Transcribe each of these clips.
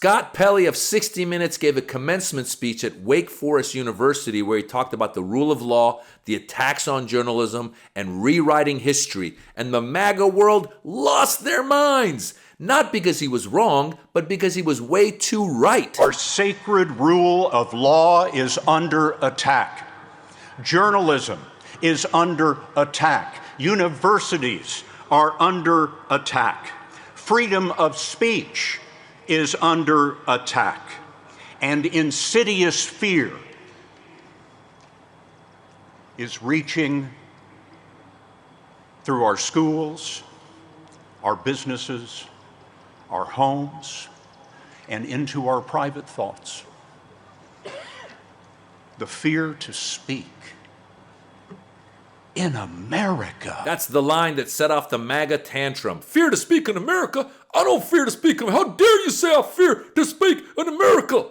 Scott Pelley of 60 Minutes gave a commencement speech at Wake Forest University where he talked about the rule of law, the attacks on journalism, and rewriting history. And the MAGA world lost their minds. Not because he was wrong, but because he was way too right. Our sacred rule of law is under attack. Journalism is under attack. Universities are under attack. Freedom of speech is under attack. And insidious fear is reaching through our schools, our businesses, our homes, and into our private thoughts. The fear to speak in America. That's the line that set off the MAGA tantrum. Fear to speak in America? I don't fear to speak in America. How dare you say I fear to speak in America?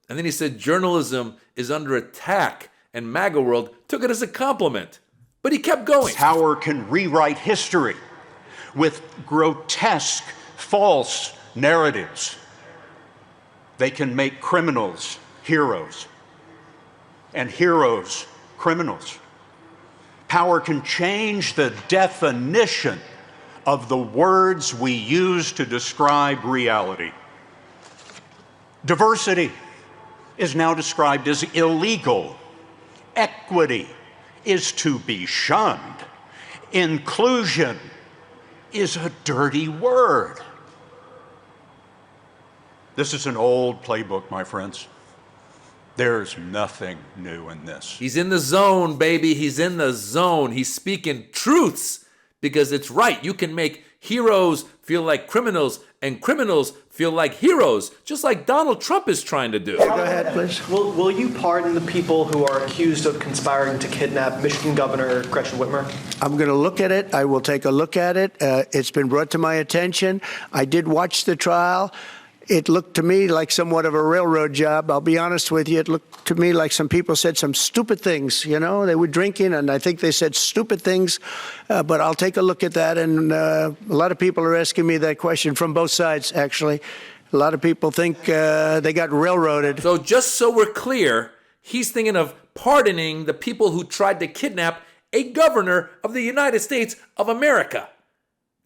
And then he said journalism is under attack, and MAGA world took it as a compliment. But he kept going. Power can rewrite history with grotesque, false narratives. They can make criminals heroes and heroes criminals. Power can change the definition of the words we use to describe reality. Diversity is now described as illegal. Equity is to be shunned. Inclusion is a dirty word. This is an old playbook, my friends. There's nothing new in this. He's in the zone, baby. He's in the zone. He's speaking truths because it's right. You can make heroes feel like criminals and criminals feel like heroes, just like Donald Trump is trying to do. Go ahead, please. Will you pardon the people who are accused of conspiring to kidnap Michigan Governor Gretchen Whitmer? I'm going to look at it. I will take a look at it. It's been brought to my attention. I did watch the trial. It looked to me like somewhat of a railroad job. I'll be honest with you. It looked to me like some people said some stupid things. You know, they were drinking, and I think they said stupid things. But I'll take a look at that. And a lot of people are asking me that question from both sides, actually. A lot of people think they got railroaded. So just so we're clear, he's thinking of pardoning the people who tried to kidnap a governor of the United States of America.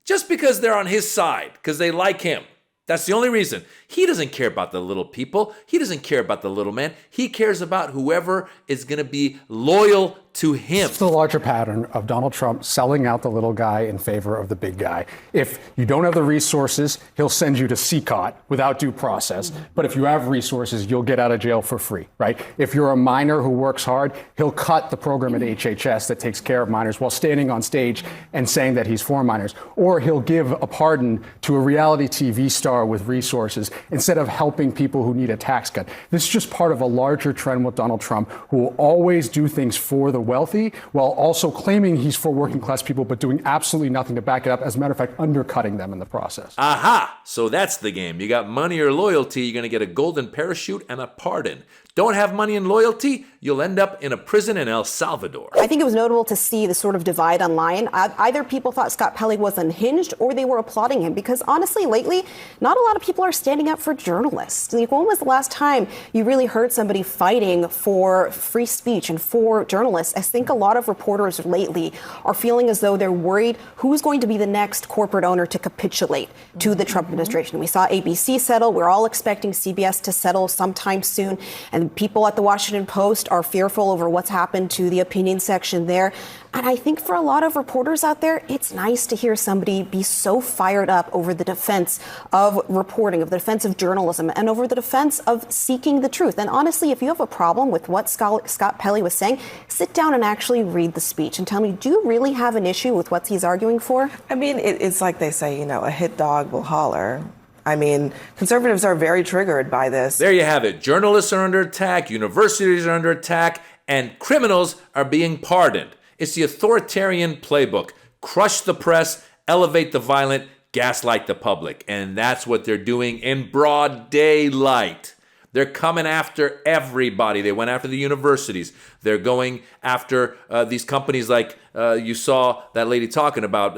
Just because they're on his side, because they like him. That's the only reason. He doesn't care about the little people. He doesn't care about the little man. He cares about whoever is going to be loyal to him. It's the larger pattern of Donald Trump selling out the little guy in favor of the big guy. If you don't have the resources, he'll send you to CCOT without due process. But if you have resources, you'll get out of jail for free, right? If you're a minor who works hard, he'll cut the program at HHS that takes care of minors while standing on stage and saying that he's for minors. Or he'll give a pardon to a reality TV star with resources instead of helping people who need a tax cut. This is just part of a larger trend with Donald Trump, who will always do things for the wealthy while also claiming he's for working class people, but doing absolutely nothing to back it up. As a matter of fact, undercutting them in the process. Aha! So that's the game. You got money or loyalty, you're going to get a golden parachute and a pardon. Don't have money and loyalty, you'll end up in a prison in El Salvador. I think it was notable to see the sort of divide online. Either people thought Scott Pelley was unhinged or they were applauding him, because honestly, lately, not a lot of people are standing up for journalists. Like, when was the last time you really heard somebody fighting for free speech and for journalists? I think a lot of reporters lately are feeling as though they're worried who's going to be the next corporate owner to capitulate to the Trump administration. We saw ABC settle. We're all expecting CBS to settle sometime soon. And people at the Washington Post are fearful over what's happened to the opinion section there. And I think for a lot of reporters out there, it's nice to hear somebody be so fired up over the defense of reporting, of the defense of journalism, and over the defense of seeking the truth. And honestly, if you have a problem with what Scott Pelley was saying, sit down and actually read the speech and tell me, do you really have an issue with what he's arguing for? I mean, it's like they say, you know, a hit dog will holler. I mean, conservatives are very triggered by this. There you have it. Journalists are under attack, universities are under attack, and criminals are being pardoned. It's the authoritarian playbook. Crush the press, elevate the violent, gaslight the public. And that's what they're doing in broad daylight. They're coming after everybody. They went after the universities. They're going after these companies like you saw that lady talking about.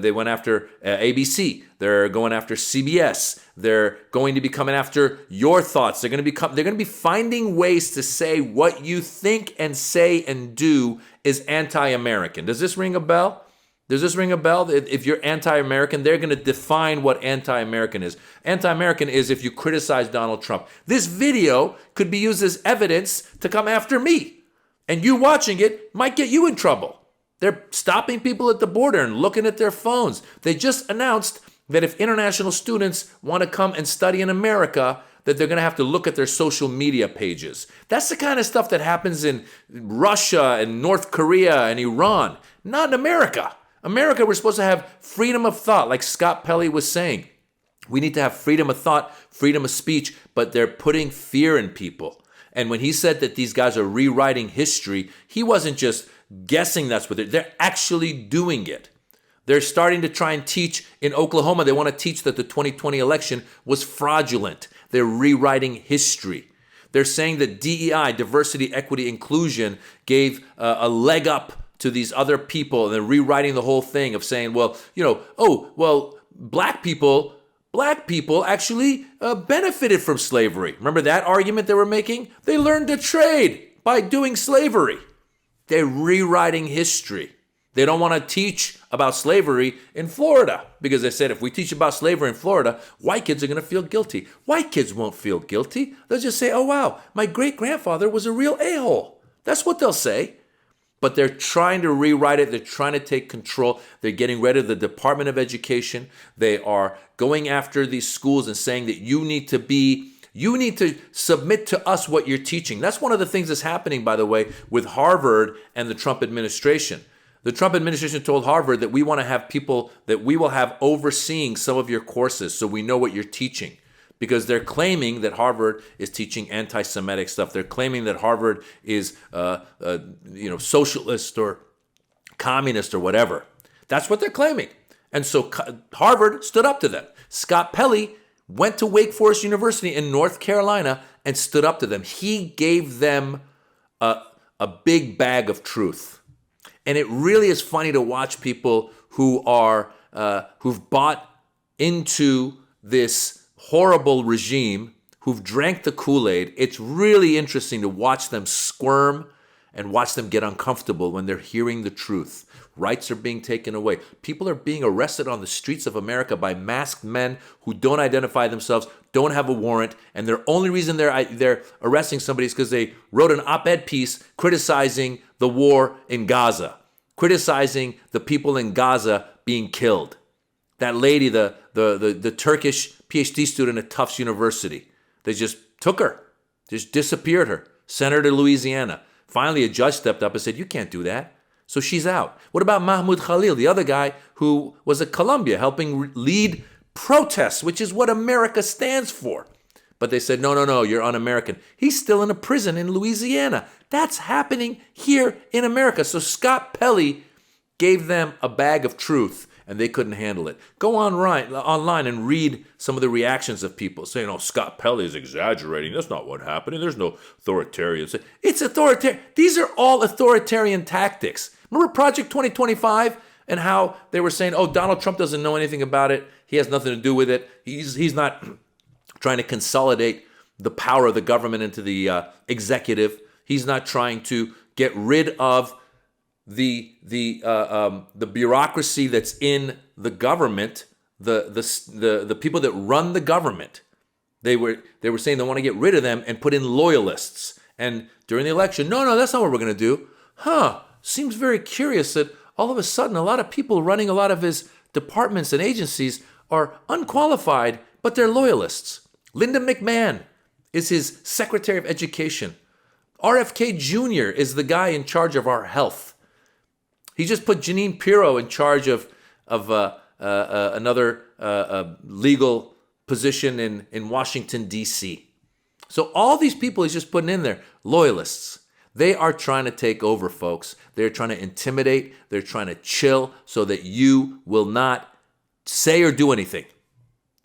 They went after ABC. They're going after CBS. They're going to be coming after your thoughts. They're going to be finding ways to say what you think and say and do is anti-American. Does this ring a bell? Does this ring a bell? If you're anti-American, they're going to define what anti-American is. Anti-American is if you criticize Donald Trump. This video could be used as evidence to come after me. And you watching it might get you in trouble. They're stopping people at the border and looking at their phones. They just announced that if international students want to come and study in America, that they're going to have to look at their social media pages. That's the kind of stuff that happens in Russia and North Korea and Iran, not in America. America, we're supposed to have freedom of thought, like Scott Pelley was saying. We need to have freedom of thought, freedom of speech, but they're putting fear in people. And when he said that these guys are rewriting history, he wasn't just guessing that's what they're actually doing it. They're starting to try and teach in Oklahoma. They want to teach that the 2020 election was fraudulent. They're rewriting history. They're saying that DEI, diversity, equity, inclusion, gave a leg up to these other people, and they're rewriting the whole thing of saying, well, black people actually benefited from slavery. Remember that argument they were making? They learned to trade by doing slavery. They're rewriting history. They don't want to teach about slavery in Florida because they said if we teach about slavery in Florida, white kids are going to feel guilty. White kids won't feel guilty. They'll just say, oh, wow, my great-grandfather was a real a-hole. That's what they'll say. But they're trying to rewrite it. They're trying to take control. They're getting rid of the Department of Education. They are going after these schools and saying that you need to submit to us what you're teaching. That's one of the things that's happening, by the way, with Harvard and the Trump administration. The Trump administration told Harvard that we want to have people that we will have overseeing some of your courses so we know what you're teaching. Because they're claiming that Harvard is teaching anti-Semitic stuff. They're claiming that Harvard is, socialist or communist or whatever. That's what they're claiming. And so Harvard stood up to them. Scott Pelley went to Wake Forest University in North Carolina and stood up to them. He gave them a big bag of truth. And it really is funny to watch people who are who've bought into this horrible regime, who've drank the Kool-Aid. It's really interesting to watch them squirm and watch them get uncomfortable when they're hearing the truth. Rights are being taken away. People are being arrested on the streets of America by masked men who don't identify themselves, don't have a warrant, and their only reason they're arresting somebody is because they wrote an op-ed piece criticizing the war in Gaza, criticizing the people in Gaza being killed. That lady, the Turkish PhD student at Tufts University, they just took her, just disappeared her, sent her to Louisiana. Finally, a judge stepped up and said, you can't do that. So she's out. What about Mahmoud Khalil, the other guy who was at Columbia helping lead protests, which is what America stands for? But they said, no, you're un-American. He's still in a prison in Louisiana. That's happening here in America. So Scott Pelley gave them a bag of truth, and they couldn't handle it. Go online and read some of the reactions of people saying, oh, Scott Pelley is exaggerating. That's not what happened. There's no authoritarian. It's authoritarian. These are all authoritarian tactics. Remember Project 2025 and how they were saying, oh, Donald Trump doesn't know anything about it. He has nothing to do with it. He's not trying to consolidate the power of the government into the executive. He's not trying to get rid of the bureaucracy that's in the government, the people that run the government. They were saying they want to get rid of them and put in loyalists. And during the election, no, that's not what we're going to do. Seems very curious that all of a sudden a lot of people running a lot of his departments and agencies are unqualified, but they're loyalists. Linda McMahon is his Secretary of Education. RFK Jr. is the guy in charge of our health. He just put Jeanine Pirro in charge of another legal position in Washington, D.C. So all these people he's just putting in there, loyalists. They are trying to take over, folks. They're trying to intimidate. They're trying to chill so that you will not say or do anything.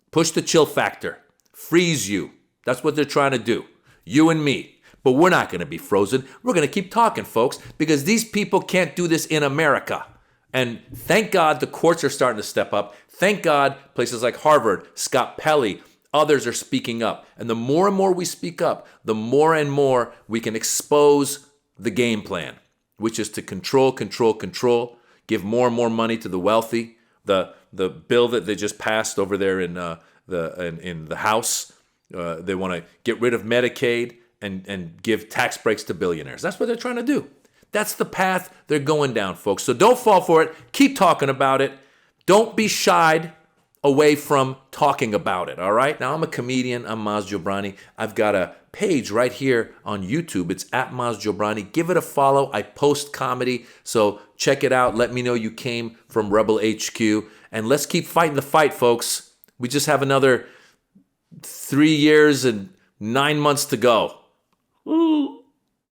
Push the chill factor. Freeze you. That's what they're trying to do. You and me. But we're not going to be frozen. We're going to keep talking, folks, because these people can't do this in America. And thank God the courts are starting to step up. Thank God places like Harvard, Scott Pelley, others are speaking up. And the more and more we speak up, the more and more we can expose the game plan, which is to control, give more and more money to the wealthy. The bill that they just passed over there in the House, they want to get rid of Medicaid and give tax breaks to billionaires. That's what they're trying to do. That's the path they're going down, folks. So don't fall for it. Keep talking about it. Don't be shied away from talking about it, all right? Now, I'm a comedian. I'm Maz Jobrani. I've got a page right here on YouTube. It's at Maz Jobrani. Give it a follow. I post comedy, so check it out. Let me know you came from Rebel HQ. And let's keep fighting the fight, folks. We just have another 3 years and 9 months to go.